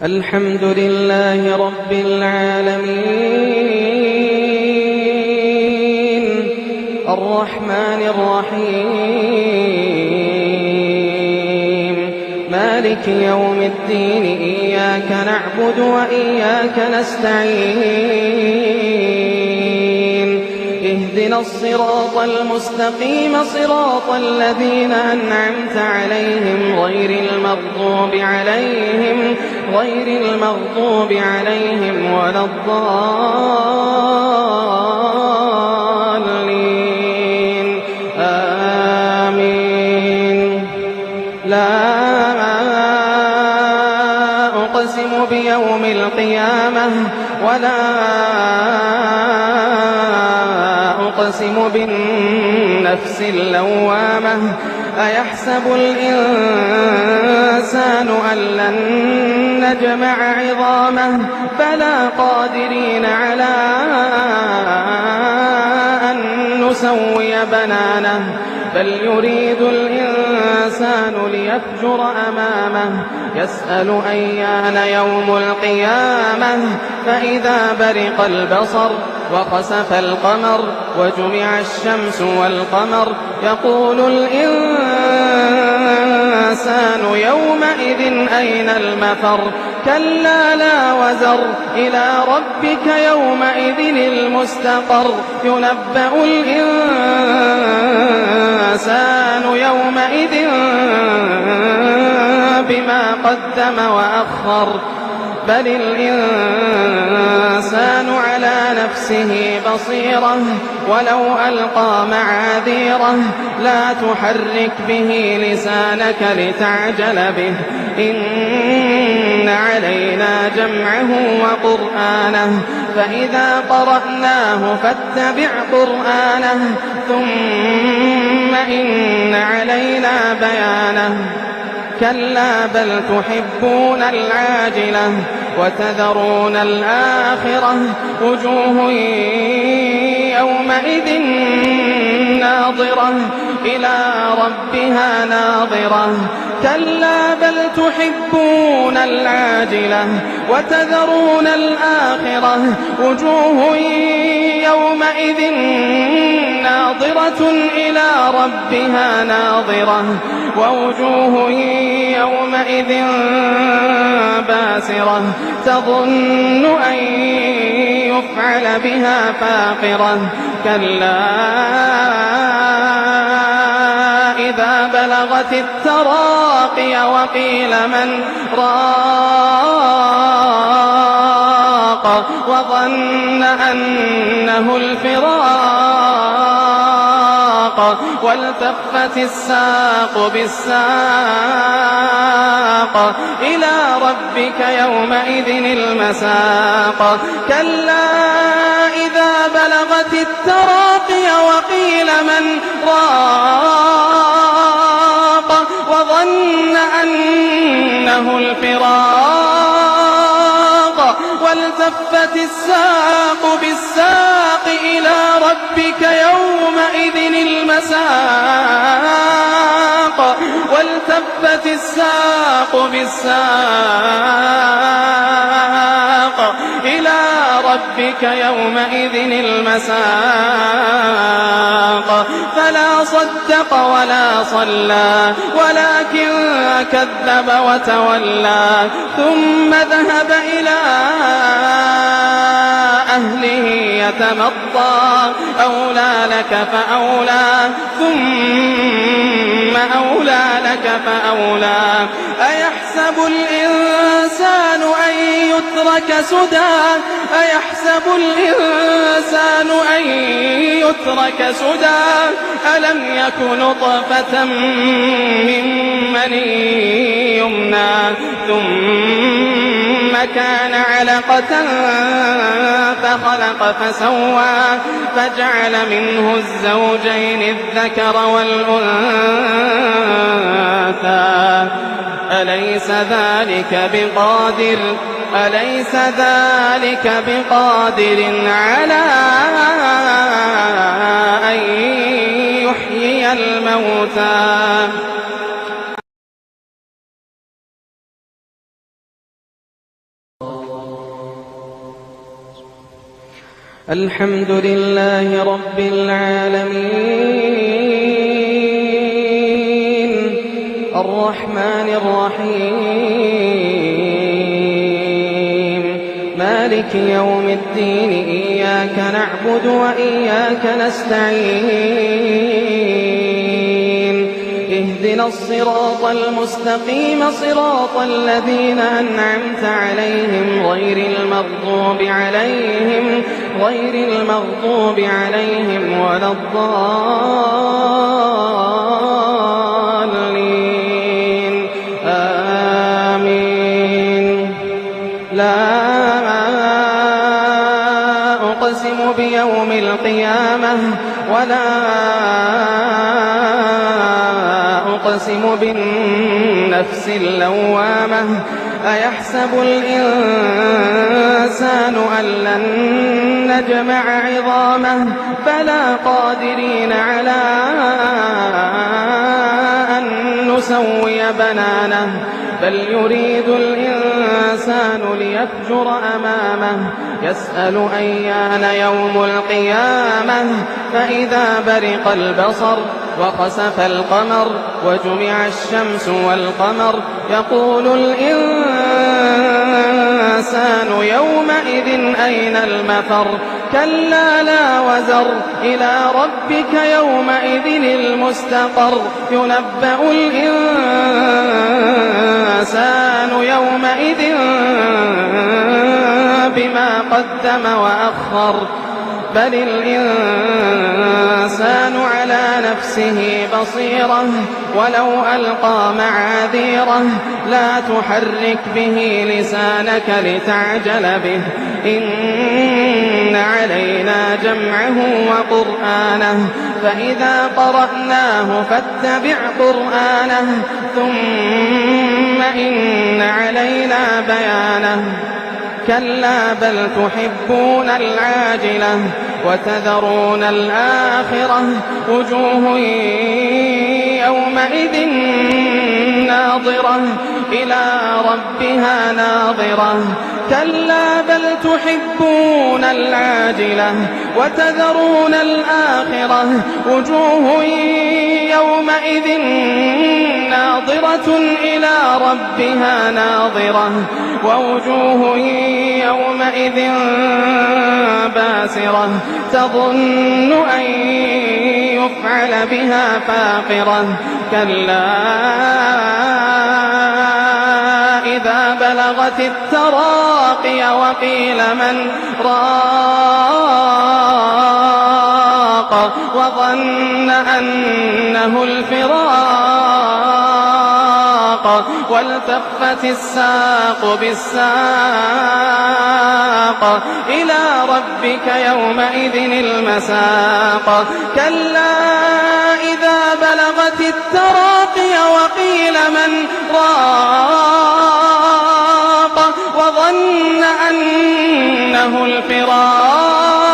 الحمد لله رب العالمين الرحمن الرحيم مالك يوم الدين إياك نعبد وإياك نستعين اهدنا الصراط المستقيم صراط الذين أنعمت عليهم غير المغضوب عليهم ولا الضالين آمين. لا أقسم بيوم القيامة ولا أقسم بالنفس اللوامة أيحسب الإنسان أن لن نجمع عظامه بلى قادرين على أن نسوي بنانه بل يريد الإنسان ليفجر أمامه يسأل أيان يوم القيامة فإذا برق البصر وخسف القمر وجمع الشمس والقمر يقول الإنسان يومئذ أين المفر كلا لا وزر إلى ربك يومئذ المستقر ينبأ الإنسان يومئذ بما قدم وأخر بل الإنسان على نفسه بصيرة ولو ألقى معاذيره لا تحرك به لسانك لتعجل به إن علينا جمعه وقرآنه فإذا قرأناه فاتبع قرآنه ثم إن علينا بيانه كلا بل تحبون العاجلة وتذرون الآخرة وجوه يومئذ ناظرة إلى ربها ناظرة كلا بل تحبون العاجلة وتذرون الآخرة وجوه يومئذ ناظرة إلى ربها ناظرة ووجوه يومئذ باسرة تظن أن يفعل بها فاقرة كلا إذا بلغت التراقي وقيل من راق وظن أنه الفراق والتفت الساق بالساق إلى ربك يومئذ المساق كلا إذا بلغت التراقي وقيل من راق وظن أنه الفراق والتفت الساق بالساق إلى ربك يومئذ المساق والتفت الساق بالساق إلى ربك يومئذ المساق فلا صدق ولا صلى ولكن كذب وتولى ثم ذهب إلى أهله يتمطى أولى لك فأولى ثم أولى لك فأولى أيحسب الإنسان أن يترك سدى أيحسب الإنسان أن يترك سدى ألم يك نطفة من مني يمنى ثم كان علقة فخلق فسوى فجعل منه الزوجين الذكر والأنثى أليس ذلك بقادر على أن يحيي الموتى الحمد لله رب العالمين الرحمن الرحيم مالك يوم الدين إياك نعبد وإياك نستعين اهدنا الصراط المستقيم صراط الذين أنعمت عليهم غير المغضوب عليهم ولا الضالين آمين. لا أقسم بيوم القيامة ولا أقسم بالنفس اللوامة أيحسب الإنسان أن لن نجمع عظامه بلى قادرين على أن نسوي بنانه بل يريد الإنسان ليفجر أمامه يسأل أيان يوم القيامة فإذا برق البصر وخسف القمر وجمع الشمس والقمر يقول الإنسان يومئذ أين المفر كلا لا وزر إلى ربك يومئذ المستقر ينبأ الإنسان يومئذ بما قدم وأخر بل الإنسان على نفسه بصيرة ولو ألقى معاذيره لا تحرك به لسانك لتعجل به إن علينا جمعه وقرآنه فإذا قرأناه فاتبع قرآنه ثم إن علينا بيانه كلا بل تحبون العاجلة وتذرون الآخرة وجوه يومئذ ناظرة إلى ربها ناظرة كلا بل تحبون العاجلة وتذرون الآخرة وجوه يومئذ ناظرة إلى ربها ناظرة ووجوه يومئذ باسرة تظن أن يفعل بها فاقرة كلا إذا بلغت التراقي وقيل من راق وظن أنه الفراق والتفت الساق بالساق إلى ربك يومئذ المساق كلا إذا بلغت التراقي وقيل من راق وظن أنه الفراق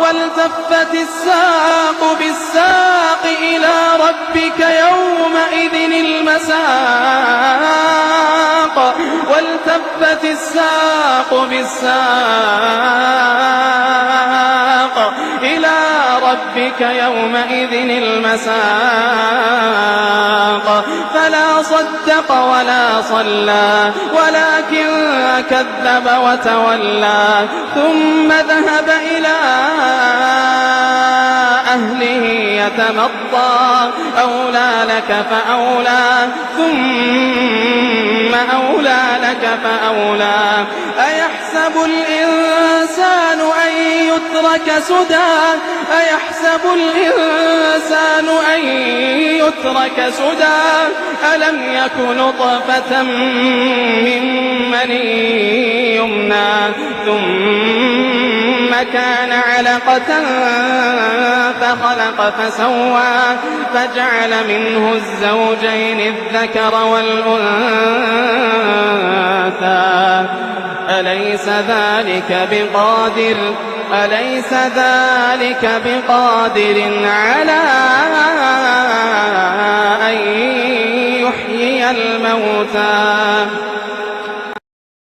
والتفت الساق بالساق إلى ربك يومئذ المساق والتفت الساق بالساق إلى ربك يومئذ المساق فلا صدق ولا صلى ولكن كذب وتولى ثم ذهب إلى أهله يتمطى أولى لك فأولى ثم أولى لك فأولى أيحسب الإنسان أن يترك سدى أيحسب الإنسان أن يترك سدى ألم يك نطفة من مني يمنى ثم كان علقة فخلق فسوى فجعل منه الزوجين الذكر والأنثى أليس ذلك بقادر على أن يحيي الموتى